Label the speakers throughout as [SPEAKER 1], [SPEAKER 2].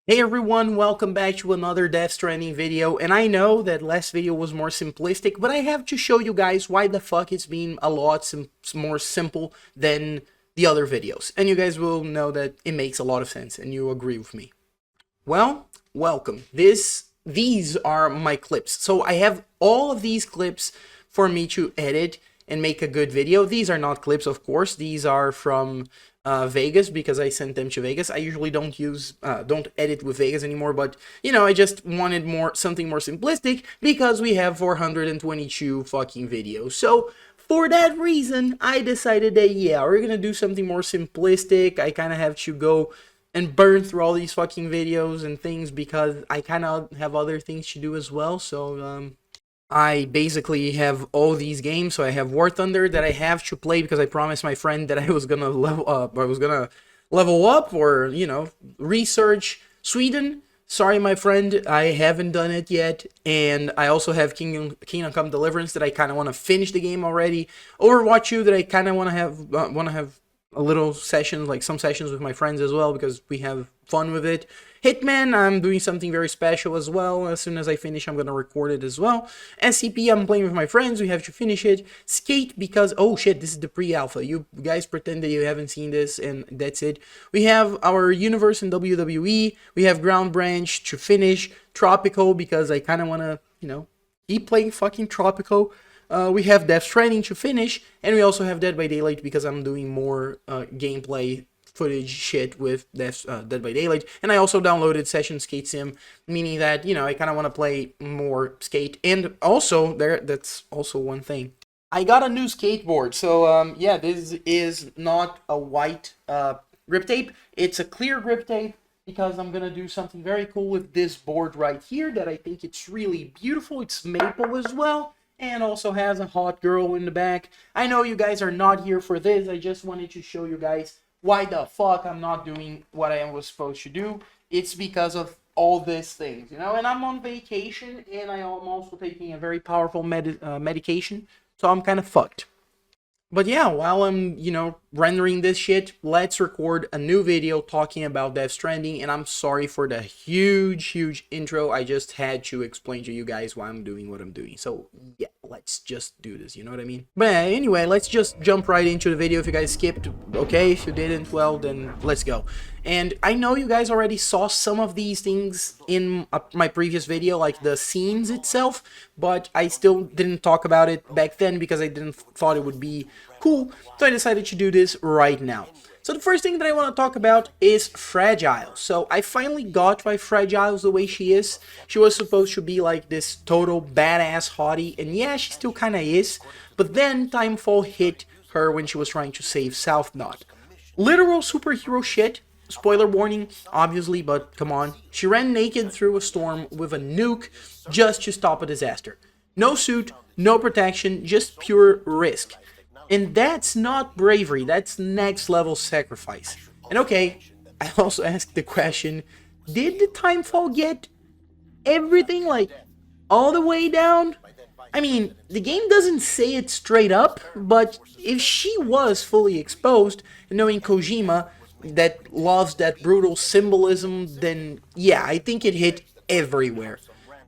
[SPEAKER 1] Hey everyone, welcome back to another Death Stranding video, and I know that last video was more simplistic, but I have to show you guys why the fuck it's been a lot more simple than the other videos, and you guys will know that it makes a lot of sense, and you agree with me. Well, welcome. These are my clips, so I have all of these clips for me to edit and make a good video. These are not clips, of course, these are from Vegas because I sent them to Vegas. I usually don't edit with Vegas anymore, but you know, I just wanted something more simplistic because we have 422 fucking videos. So for that reason, I decided that yeah, we're gonna do something more simplistic. I kind of have to go and burn through all these fucking videos and things because I kind of have other things to do as well. So I basically have all these games. So I have War Thunder that I have to play because I promised my friend that I was gonna level up. I was gonna level up or, you know, research Sweden. Sorry, my friend, I haven't done it yet. And I also have Kingdom Come Deliverance that I kind of want to finish the game already. Overwatch 2 that I kind of want to have a little session, like some sessions with my friends as well, because we have fun with it. Hitman, I'm doing something very special as well. As soon as I finish, I'm going to record it as well. SCP, I'm playing with my friends. We have to finish it. Skate, because, oh shit, this is the pre-alpha. You guys pretend that you haven't seen this, and that's it. We have our universe in WWE. We have Ground Branch to finish. Tropico, because I kind of want to, you know, keep playing fucking Tropico. We have Death Stranding to finish, and we also have Dead by Daylight because I'm doing more gameplay footage shit with Dead by Daylight, and I also downloaded Session Skate Sim, meaning that, you know, I kind of want to play more skate, and also, that's also one thing. I got a new skateboard, so yeah, this is not a white grip tape, it's a clear grip tape, because I'm gonna do something very cool with this board right here that I think it's really beautiful. It's maple as well, and also has a hot girl in the back. I know you guys are not here for this. I just wanted to show you guys why the fuck I'm not doing what I was supposed to do. It's because of all these things, you know, and I'm on vacation, and I am also taking a very powerful medication, so I'm kind of fucked. But yeah, while I'm, you know, rendering this shit, let's record a new video talking about Death Stranding, and I'm sorry for the huge intro. I just had to explain to you guys why I'm doing what I'm doing. So yeah, let's just do this, you know what I mean? But anyway, let's just jump right into the video. If you guys skipped, okay. If you didn't, well, then let's go. And I know you guys already saw some of these things in my previous video, like the scenes itself, but I still didn't talk about it back then because I didn't thought it would be cool, so I decided to do this right now. So the first thing that I want to talk about is Fragile. So I finally got why Fragile's the way she is. She was supposed to be like this total badass hottie, and yeah, she still kind of is, but then Timefall hit her when she was trying to save South Knot. Literal superhero shit. Spoiler warning, obviously, but come on. She ran naked through a storm with a nuke just to stop a disaster. No suit, no protection, just pure risk. And that's not bravery, that's next level sacrifice. And okay, I also asked the question, did the Timefall get everything, like, all the way down? I mean, the game doesn't say it straight up, but if she was fully exposed, knowing Kojima, that loves that brutal symbolism, then yeah, I think it hit everywhere.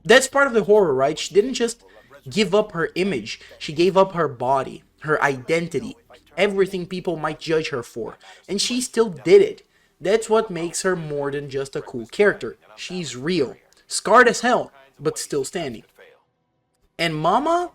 [SPEAKER 1] That's part of the horror, right? She didn't just give up her image, she gave up her body, her identity, everything people might judge her for, and she still did it. That's what makes her more than just a cool character. She's real, scarred as hell, but still standing. And Mama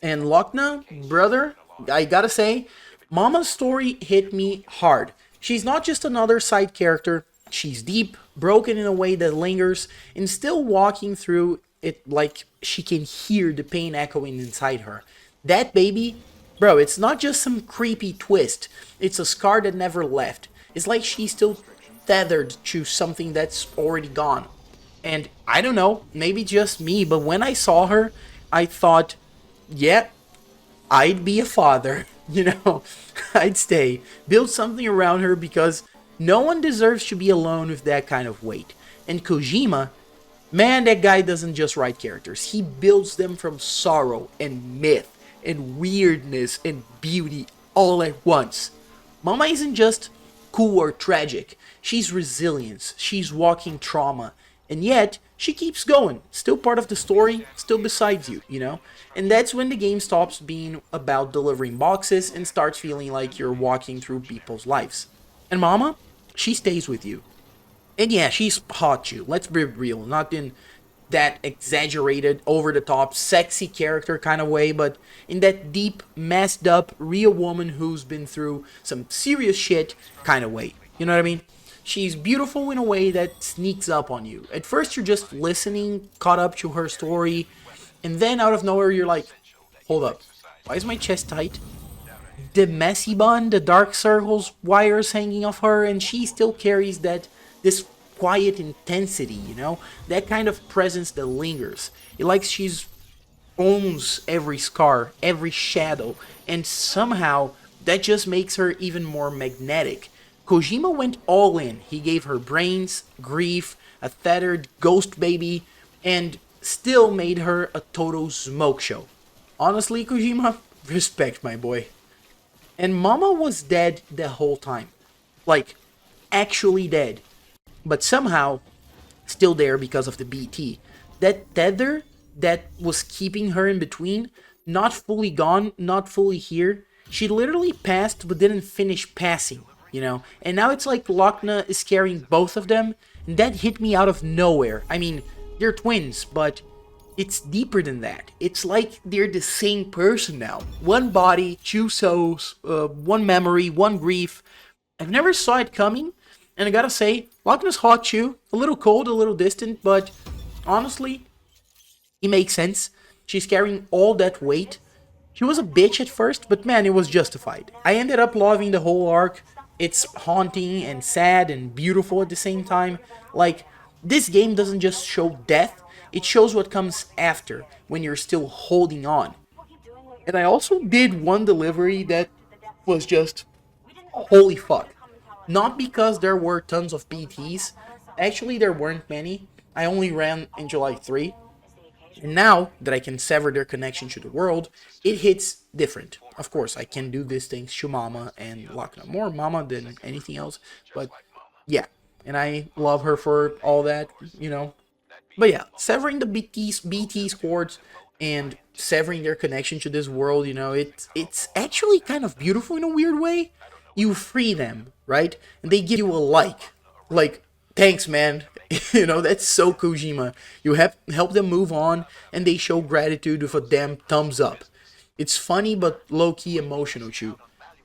[SPEAKER 1] and Lockne, brother, I gotta say, Mama's story hit me hard. She's not just another side character, she's deep, broken in a way that lingers, and still walking through it like she can hear the pain echoing inside her. That baby, bro, it's not just some creepy twist, it's a scar that never left. It's like she's still tethered to something that's already gone. And I don't know, maybe just me, but when I saw her, I thought, yeah, I'd be a father, you know, I'd stay, build something around her because no one deserves to be alone with that kind of weight. And Kojima, man, that guy doesn't just write characters, he builds them from sorrow and myth and weirdness and beauty all at once. Mama isn't just cool or tragic. She's resilience. She's walking trauma. And yet, she keeps going. Still part of the story, still besides you, you know? And that's when the game stops being about delivering boxes and starts feeling like you're walking through people's lives. And Mama, she stays with you. And yeah, she's hot too. Let's be real. Not in that exaggerated, over the top, sexy character kind of way, but in that deep, messed up, real woman who's been through some serious shit kind of way. You know what I mean? She's beautiful in a way that sneaks up on you. At first, you're just listening, caught up to her story, and then out of nowhere, you're like, hold up, why is my chest tight? The messy bun, the dark circles, wires hanging off her, and she still carries this quiet intensity, you know? That kind of presence that lingers. It like she's owns every scar, every shadow, and somehow that just makes her even more magnetic. Kojima went all in. He gave her brains, grief, a feathered ghost baby, and still made her a total smoke show. Honestly, Kojima, respect my boy. And Mama was dead the whole time. Like, actually dead. But somehow, still there because of the BT. That tether that was keeping her in between, not fully gone, not fully here. She literally passed but didn't finish passing, you know? And now it's like Lockne is carrying both of them, and that hit me out of nowhere. I mean, they're twins, but it's deeper than that. It's like they're the same person now. One body, two souls, one memory, one grief. I've never saw it coming, and I gotta say, Lockne's hot too. A little cold, a little distant, but honestly, it makes sense. She's carrying all that weight. She was a bitch at first, but man, it was justified. I ended up loving the whole arc. It's haunting and sad and beautiful at the same time. Like, this game doesn't just show death, it shows what comes after, when you're still holding on. And I also did one delivery that was just holy fuck. Not because there were tons of PTs, actually there weren't many. I only ran in July 3. And now that I can sever their connection to the world, it hits different. Of course, I can do these things to Mama and Lockne. More Mama than anything else, but yeah. And I love her for all that, you know. But yeah, severing the BT's cords and severing their connection to this world, you know, it's actually kind of beautiful in a weird way. You free them, right? And they give you a like, thanks, man. You know, that's so Kojima. You have help them move on, and they show gratitude with a damn thumbs up. It's funny but low-key emotional too.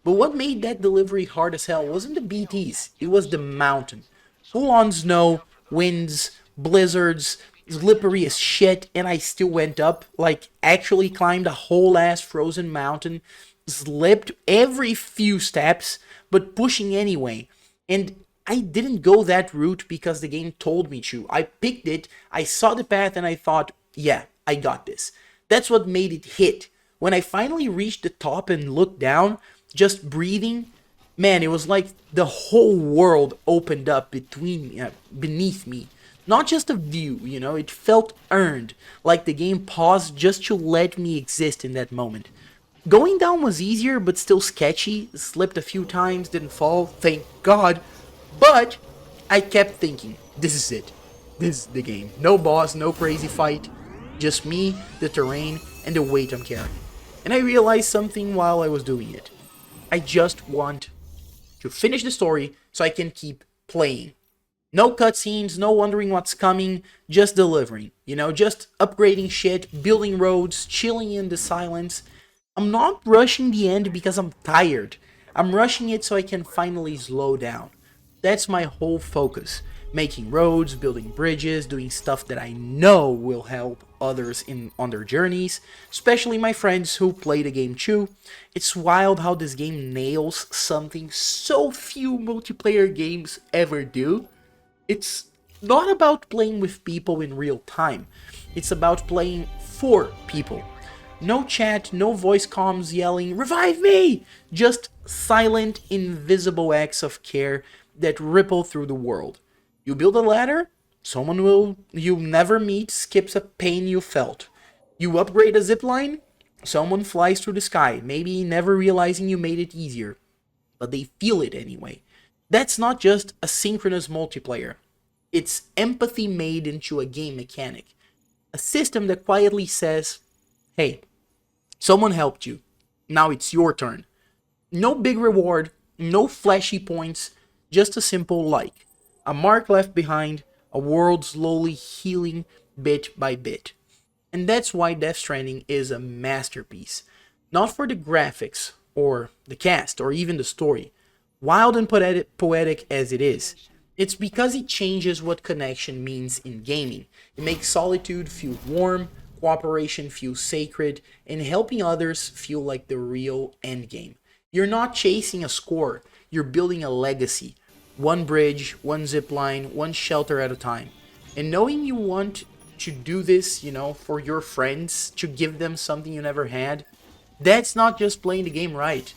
[SPEAKER 1] But what made that delivery hard as hell wasn't the BTs, it was the mountain. Full on snow, winds, blizzards, slippery as shit, and I still went up, like actually climbed a whole ass frozen mountain, slipped every few steps, but pushing anyway. And I didn't go that route because the game told me to. I picked it, I saw the path, and I thought, yeah, I got this. That's what made it hit. When I finally reached the top and looked down, just breathing, man, it was like the whole world opened up beneath me. Not just a view, you know, it felt earned, like the game paused just to let me exist in that moment. Going down was easier, but still sketchy. Slipped a few times, didn't fall, thank God. But I kept thinking, this is it. This is the game. No boss, no crazy fight. Just me, the terrain, and the weight I'm carrying. And I realized something while I was doing it. I just want to finish the story so I can keep playing. No cutscenes, no wondering what's coming, just delivering. You know, just upgrading shit, building roads, chilling in the silence. I'm not rushing the end because I'm tired. I'm rushing it so I can finally slow down. That's my whole focus. Making roads, building bridges, doing stuff that I know will help others on their journeys, especially my friends who play the game too. It's wild how this game nails something so few multiplayer games ever do. It's not about playing with people in real time. It's about playing for people. No chat, no voice comms yelling, "Revive me!" Just silent, invisible acts of care that ripple through the world. You build a ladder, someone you never meet skips a pain you felt. You upgrade a zipline, someone flies through the sky, maybe never realizing you made it easier. But they feel it anyway. That's not just a synchronous multiplayer. It's empathy made into a game mechanic. A system that quietly says, hey, someone helped you. Now it's your turn. No big reward, no flashy points, just a simple like. A mark left behind, a world slowly healing bit by bit. And that's why Death Stranding is a masterpiece. Not for the graphics, or the cast, or even the story, wild and poetic as it is. It's because it changes what connection means in gaming. It makes solitude feel warm, cooperation feel sacred, and helping others feel like the real endgame. You're not chasing a score, you're building a legacy. One bridge, one zip line, one shelter at a time. And knowing you want to do this, for your friends, to give them something you never had, that's not just playing the game right.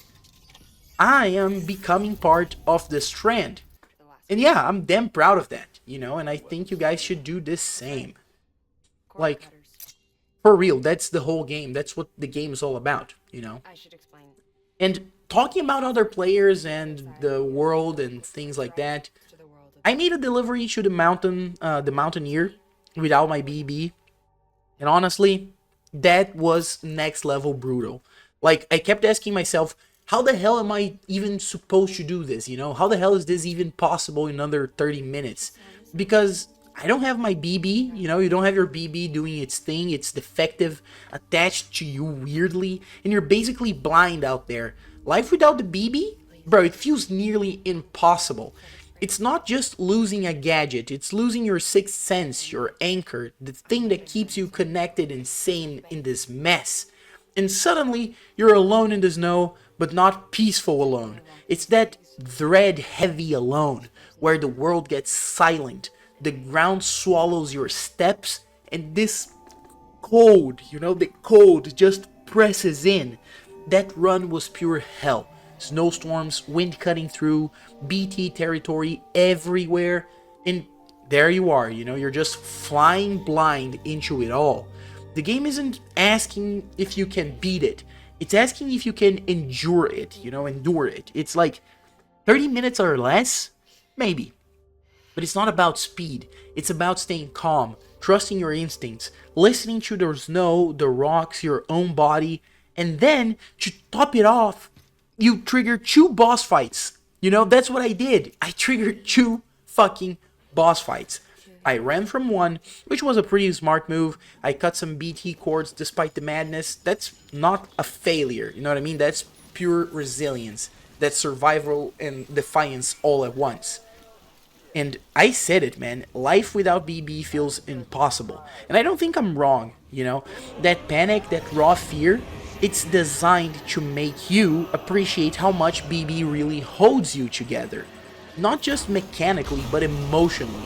[SPEAKER 1] I am becoming part of the Strand. And yeah, I'm damn proud of that, and I think you guys should do the same. Like, for real, that's the whole game. That's what the game is all about. And talking about other players and the world and things like that, I made a delivery to the Mountaineer without my BB. And honestly, that was next level brutal. Like, I kept asking myself, how the hell am I even supposed to do this? How the hell is this even possible in under 30 minutes? Because I don't have my BB, you don't have your BB doing its thing, it's defective, attached to you weirdly, and you're basically blind out there. Life without the BB? Bro, it feels nearly impossible. It's not just losing a gadget, it's losing your sixth sense, your anchor, the thing that keeps you connected and sane in this mess. And suddenly, you're alone in the snow, but not peaceful alone. It's that dread heavy alone, where the world gets silent, the ground swallows your steps, and this cold, the cold just presses in. That run was pure hell. Snowstorms, wind cutting through, BT territory everywhere, and there you are, you're just flying blind into it all. The game isn't asking if you can beat it, it's asking if you can endure it, endure it. It's like 30 minutes or less? Maybe. But it's not about speed, it's about staying calm, trusting your instincts, listening to the snow, the rocks, your own body, and then, to top it off, you trigger 2 boss fights. That's what I did. I triggered 2 fucking boss fights. I ran from one, which was a pretty smart move. I cut some BT cords despite the madness. That's not a failure, you know what I mean? That's pure resilience. That's survival and defiance all at once. And I said it, man. Life without BB feels impossible. And I don't think I'm wrong. That panic, that raw fear, it's designed to make you appreciate how much BB really holds you together. Not just mechanically, but emotionally.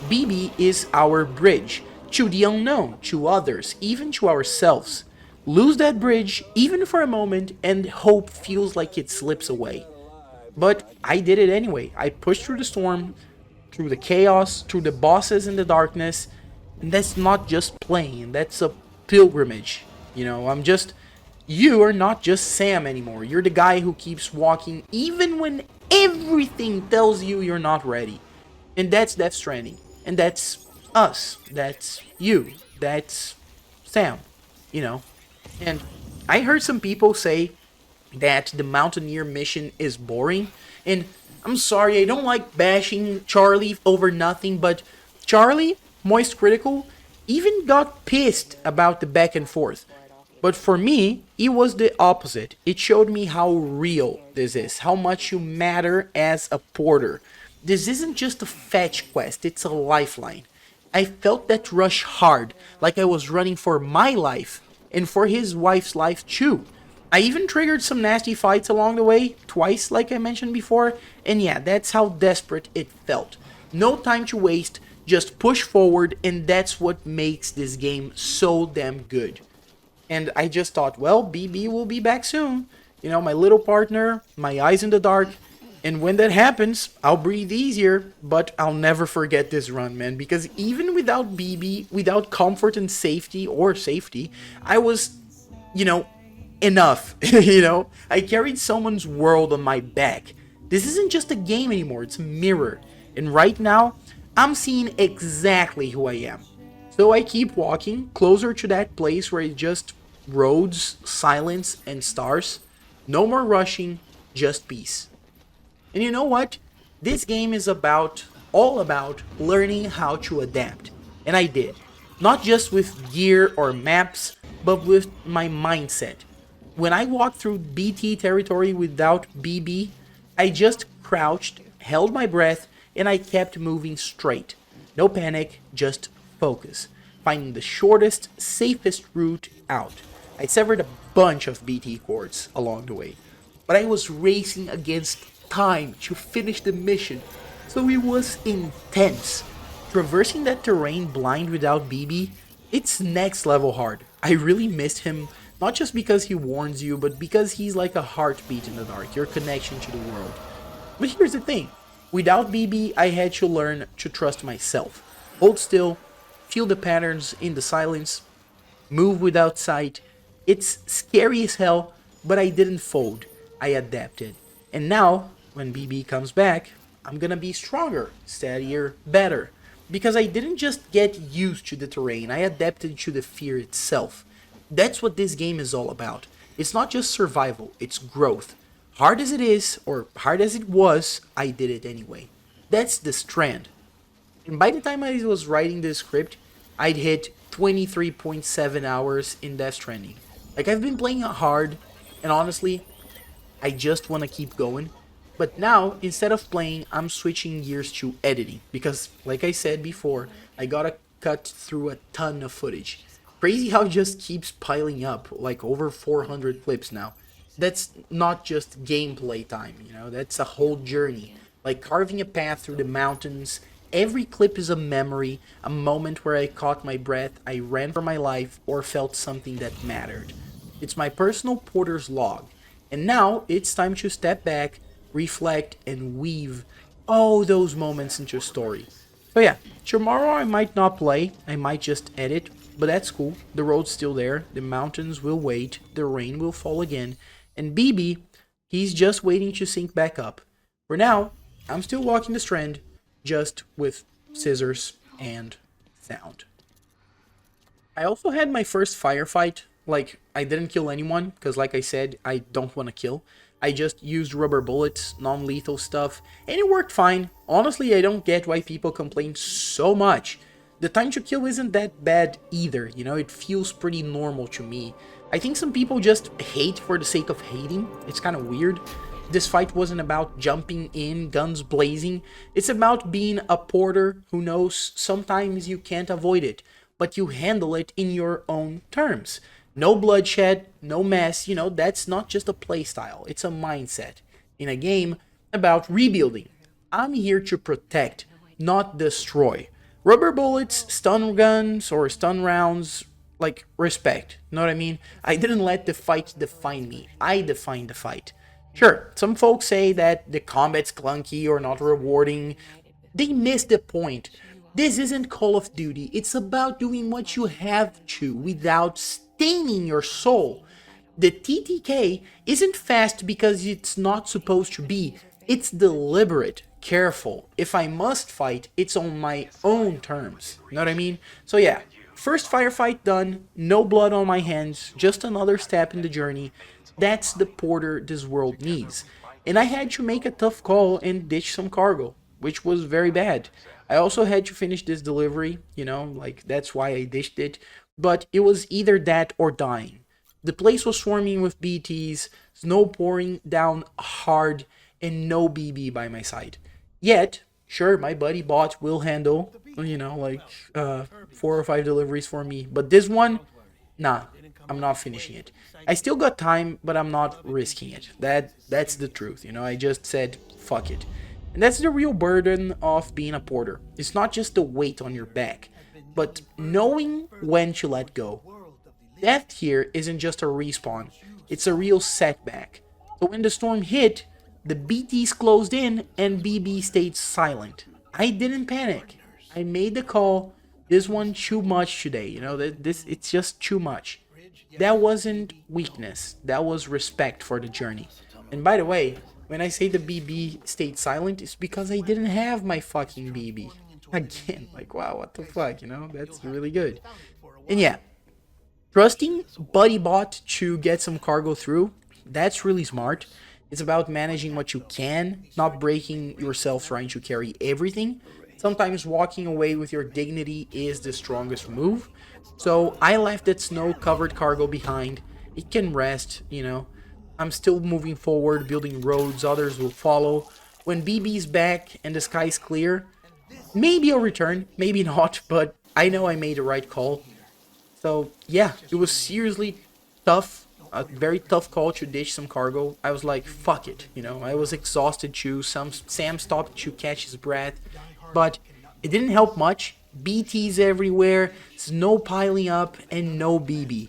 [SPEAKER 1] BB is our bridge to the unknown, to others, even to ourselves. Lose that bridge, even for a moment, and hope feels like it slips away. But I did it anyway. I pushed through the storm, through the chaos, through the bosses in the darkness. And that's not just playing, that's a pilgrimage. You are not just Sam anymore. You're the guy who keeps walking even when everything tells you you're not ready. And that's Death Stranding. And that's us. That's you. That's Sam. And I heard some people say that the Mountaineer mission is boring. And I'm sorry, I don't like bashing Charlie over nothing, but Charlie, Moist Critical, even got pissed about the back and forth. But for me, it was the opposite. It showed me how real this is, how much you matter as a porter. This isn't just a fetch quest, it's a lifeline. I felt that rush hard, like I was running for my life, and for his wife's life too. I even triggered some nasty fights along the way, twice like I mentioned before, and yeah, that's how desperate it felt. No time to waste, just push forward, and that's what makes this game so damn good. And I just thought, well, BB will be back soon. My little partner, my eyes in the dark. And when that happens, I'll breathe easier, but I'll never forget this run, man. Because even without BB, without comfort and safety, I was, enough. I carried someone's world on my back. This isn't just a game anymore, it's a mirror. And right now, I'm seeing exactly who I am. So I keep walking closer to that place where it's just roads, silence, and stars. No more rushing, just peace. And you know what? This game is all about learning how to adapt. And I did. Not just with gear or maps, but with my mindset. When I walked through BT territory without BB, I just crouched, held my breath, and I kept moving straight. No panic, just focus. Finding the shortest, safest route out. I severed a bunch of BT cords along the way, but I was racing against time to finish the mission, so it was intense. Traversing that terrain blind without BB, it's next level hard. I really missed him, not just because he warns you, but because he's like a heartbeat in the dark, your connection to the world. But here's the thing, without BB, I had to learn to trust myself. Hold still, feel the patterns in the silence, move without sight. It's scary as hell, but I didn't fold. I adapted. And now, when BB comes back, I'm gonna be stronger, steadier, better. Because I didn't just get used to the terrain, I adapted to the fear itself. That's what this game is all about. It's not just survival, it's growth. Hard as it is, or hard as it was, I did it anyway. That's the Strand. And by the time I was writing this script, I'd hit 23.7 hours in Death Stranding. Like, I've been playing it hard, and honestly, I just want to keep going. But now, instead of playing, I'm switching gears to editing. Because, like I said before, I gotta cut through a ton of footage. Crazy how it just keeps piling up, like over 400 clips now. That's not just gameplay time, that's a whole journey. Like carving a path through the mountains. Every clip is a memory, a moment where I caught my breath, I ran for my life, or felt something that mattered. It's my personal porter's log. And now it's time to step back, reflect, and weave all those moments into a story. So yeah, tomorrow I might not play, I might just edit, but that's cool. The road's still there, the mountains will wait, the rain will fall again, and BB, he's just waiting to sync back up. For now, I'm still walking the Strand, just with scissors and sound. I also had my first firefight. Like, I didn't kill anyone, because like I said, I don't want to kill. I just used rubber bullets, non-lethal stuff, and it worked fine. Honestly, I don't get why people complain so much. The time to kill isn't that bad either, it feels pretty normal to me. I think some people just hate for the sake of hating. It's kind of weird. This fight wasn't about jumping in, guns blazing. It's about being a porter who knows sometimes you can't avoid it, but you handle it in your own terms. No bloodshed, no mess, that's not just a playstyle, it's a mindset. In a game about rebuilding. I'm here to protect, not destroy. Rubber bullets, stun guns, or stun rounds, like, respect. You know what I mean? I didn't let the fight define me. I defined the fight. Sure, some folks say that the combat's clunky or not rewarding. They miss the point. This isn't Call of Duty. It's about doing what you have to without staining your soul. The TTK isn't fast because it's not supposed to be. It's deliberate, careful. If I must fight, it's on my own terms. You know what I mean? So yeah, first firefight done, no blood on my hands, just another step in the journey. That's the porter this world needs. And I had to make a tough call and ditch some cargo, which was very bad. I also had to finish this delivery, like that's why I ditched it. But it was either that or dying. The place was swarming with BTs, snow pouring down hard, and no BB by my side. Yet, sure, my buddy bot will handle, 4 or 5 deliveries for me. But this one, nah, I'm not finishing it. I still got time, but I'm not risking it. That's the truth, I just said, fuck it. And that's the real burden of being a porter. It's not just the weight on your back, but knowing when to let go. Death here isn't just a respawn, it's a real setback. So when the storm hit, the BTs closed in and BB stayed silent. I didn't panic. I made the call. This one too much today, it's just too much. That wasn't weakness, that was respect for the journey. And by the way, When I say the BB stayed silent, it's because I didn't have my fucking BB. Again, like, wow, what the fuck, you know? That's really good. And yeah, trusting BuddyBot to get some cargo through, that's really smart. It's about managing what you can, not breaking yourself trying to carry everything. Sometimes walking away with your dignity is the strongest move. So I left that snow-covered cargo behind. It can rest, you know. I'm still moving forward, building roads, others will follow. When BB's back and the sky's clear, maybe I'll return, maybe not, but I know I made the right call. So yeah, it was seriously tough, a very tough call to ditch some cargo. I was like, fuck it, you know. I was exhausted too. Sam stopped to catch his breath, but it didn't help much. BTs everywhere, snow piling up, and no BB.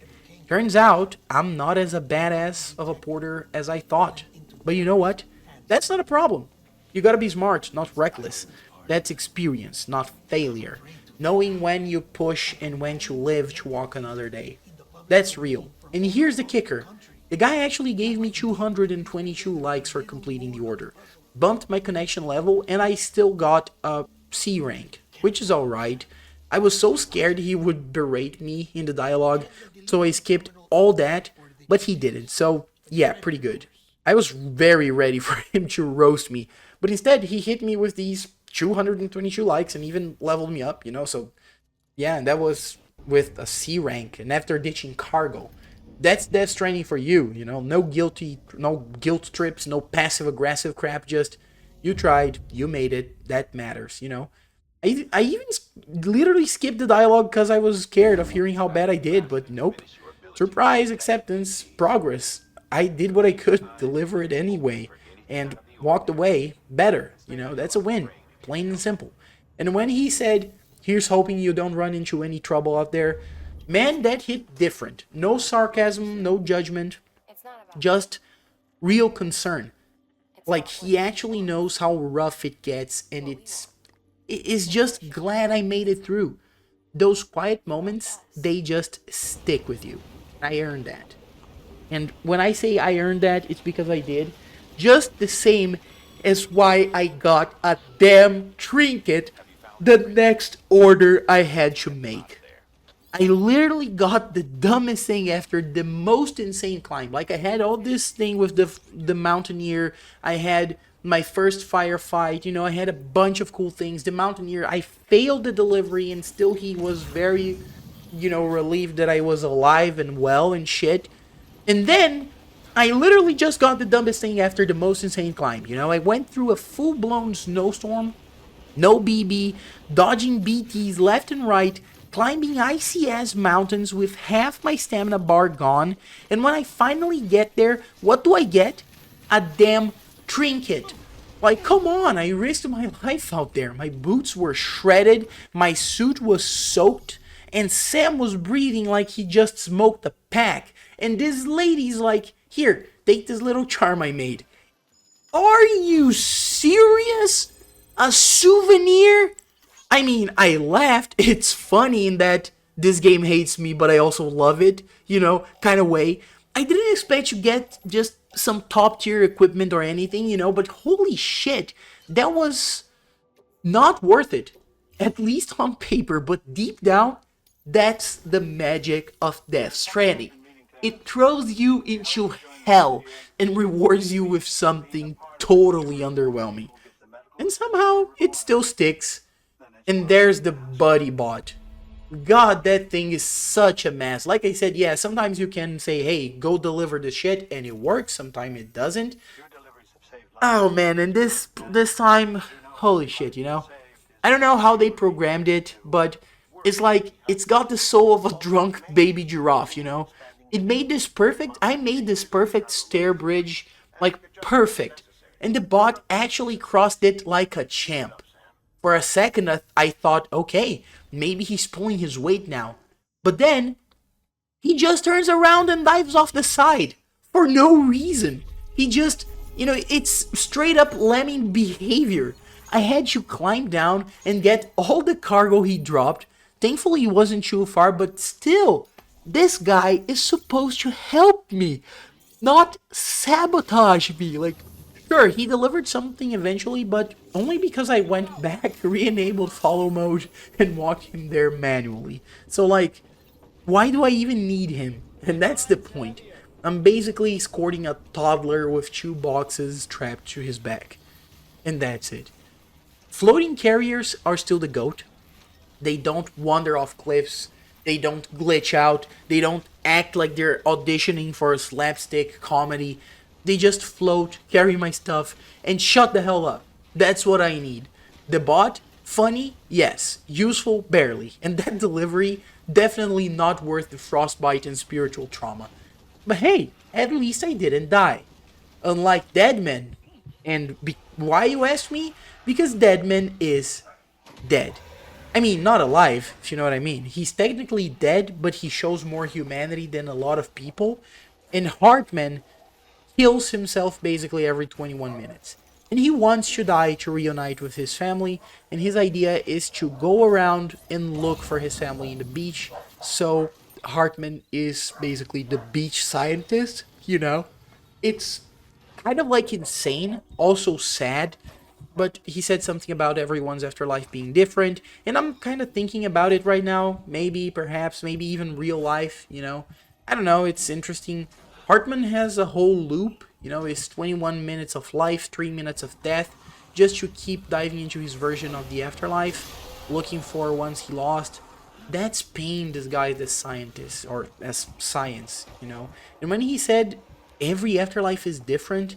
[SPEAKER 1] Turns out I'm not as a badass of a porter as I thought. But you know what? That's not a problem. You gotta be smart, not reckless. That's experience, not failure. Knowing when you push and when to live to walk another day. That's real. And here's the kicker. The guy actually gave me 222 likes for completing the order. Bumped my connection level and I still got a C rank, which is alright. I was so scared he would berate me in the dialogue, so I skipped all that, but he didn't. So yeah, pretty good. I was very ready for him to roast me, but instead he hit me with these 222 likes and even leveled me up, you know, so yeah, and that was with a C rank and after ditching cargo. That's Death Stranding for you, you know, no guilt trips, no passive aggressive crap, just you tried, you made it, that matters, you know. I even literally skipped the dialogue because I was scared of hearing how bad I did, but nope. Surprise, acceptance, progress. I did what I could, deliver it anyway, and walked away better, you know, that's a win. Plain and simple. And when he said, here's hoping you don't run into any trouble out there, man, that hit different. No sarcasm, no judgment, just real concern. Like, he actually knows how rough it gets, and it is just glad I made it through. Those quiet moments, they just stick with you. I earned that. And when I say I earned that, it's because I did. Just the same as why I got a damn trinket the next order I had to make. I literally got the dumbest thing after the most insane climb. Like, I had all this thing with the mountaineer. I had my first firefight. You know, I had a bunch of cool things. The mountaineer, I failed the delivery, and still he was very, you know, relieved that I was alive and well and shit. And then I literally just got the dumbest thing after the most insane climb. You know, I went through a full-blown snowstorm, no BB, dodging BTs left and right, climbing icy ass mountains with half my stamina bar gone, and when I finally get there, what do I get? A damn trinket. Like, come on, I risked my life out there. My boots were shredded, my suit was soaked, and Sam was breathing like he just smoked a pack. And this lady's like, here, take this little charm I made. Are you serious? A souvenir? I mean, I laughed. It's funny in that this game hates me, but I also love it, you know, kind of way. I didn't expect to get just some top tier equipment or anything, you know, but holy shit, that was not worth it. At least on paper, but deep down, that's the magic of Death Stranding. It throws you into hell and rewards you with something totally underwhelming. And somehow, it still sticks. And there's the buddy bot. God, that thing is such a mess. Like I said, yeah, sometimes you can say, hey, go deliver the shit, and it works. Sometimes it doesn't. Oh man, and this time, holy shit, you know? I don't know how they programmed it, but it's like, it's got the soul of a drunk baby giraffe, you know? It made this perfect, I made this perfect stair bridge, like, perfect. And the bot actually crossed it like a champ. For a second, I thought, okay, maybe he's pulling his weight now. But then, he just turns around and dives off the side. For no reason. He just, you know, it's straight up lemming behavior. I had to climb down and get all the cargo he dropped. Thankfully, he wasn't too far, but still, this guy is supposed to help me, not sabotage me. Like, Sure, he delivered something eventually, but only because I went back, re-enabled follow mode, and walked him there manually. So, like, why do I even need him? And that's the point. I'm basically escorting a toddler with 2 boxes strapped to his back. And that's it. Floating carriers are still the GOAT. They don't wander off cliffs. They don't glitch out. They don't act like they're auditioning for a slapstick comedy. They just float, carry my stuff, and shut the hell up. That's what I need. The bot, funny, yes. Useful, barely. And that delivery, definitely not worth the frostbite and spiritual trauma. But hey, at least I didn't die. Unlike Deadman. And why you ask me? Because Deadman is dead. I mean, not alive, if you know what I mean. He's technically dead, but he shows more humanity than a lot of people. And Heartman kills himself basically every 21 minutes. And he wants to die to reunite with his family, and his idea is to go around and look for his family in the beach. So Heartman is basically the beach scientist, you know? It's kind of like insane, also sad, but he said something about everyone's afterlife being different, and I'm kind of thinking about it right now. Maybe, perhaps, maybe even real life, you know? I don't know, it's interesting. Hartman has a whole loop, you know, it's 21 minutes of life, 3 minutes of death, just to keep diving into his version of the afterlife, looking for ones he lost. That's pain disguised as scientist, or as science, you know? And when he said every afterlife is different,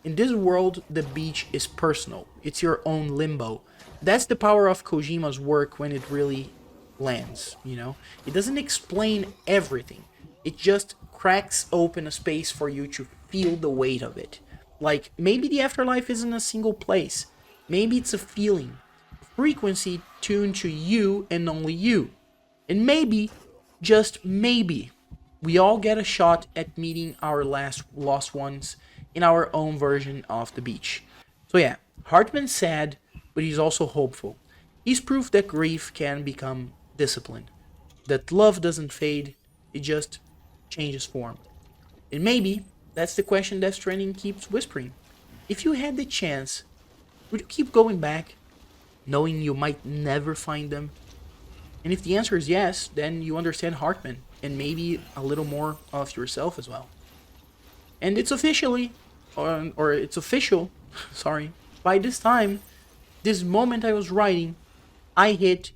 [SPEAKER 1] in this world, the beach is personal. It's your own limbo. That's the power of Kojima's work when it really lands, you know? It doesn't explain everything. It just cracks open a space for you to feel the weight of it. Like, maybe the afterlife isn't a single place. Maybe it's a feeling. Frequency tuned to you and only you. And maybe, just maybe, we all get a shot at meeting our last lost ones in our own version of the beach. So yeah, Hartman's sad, but he's also hopeful. He's proof that grief can become discipline. That love doesn't fade, it just changes form. And maybe that's the question that Stranding keeps whispering. If you had the chance, would you keep going back, knowing you might never find them? And if the answer is yes, then you understand Hartman, and maybe a little more of yourself as well. And it's officially, or it's official, sorry, by this time, this moment I was writing, I hit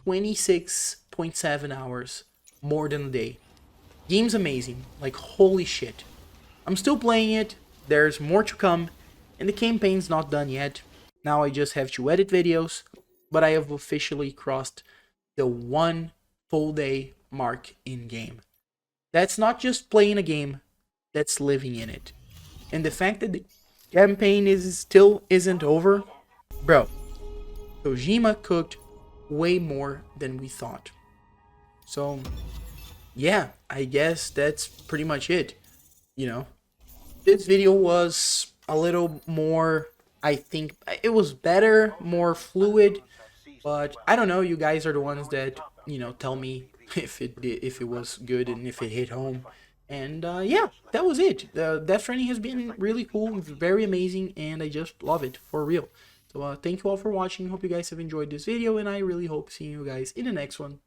[SPEAKER 1] 26.7 hours, more than a day. Game's amazing, like holy shit. I'm still playing it, there's more to come, and the campaign's not done yet. Now I just have to edit videos, but I have officially crossed the 1 full day mark in game. That's not just playing a game, that's living in it. And the fact that the campaign still isn't over, bro, Kojima cooked way more than we thought. So, yeah, I guess that's pretty much it. You know, this video was a little more, I think, it was better, more fluid, but I don't know, you guys are the ones that, you know, tell me if it was good and if it hit home. And yeah, that was it. Death Stranding has been really cool, very amazing, and I just love it, for real. So thank you all for watching. Hope you guys have enjoyed this video, and I really hope seeing you guys in the next one.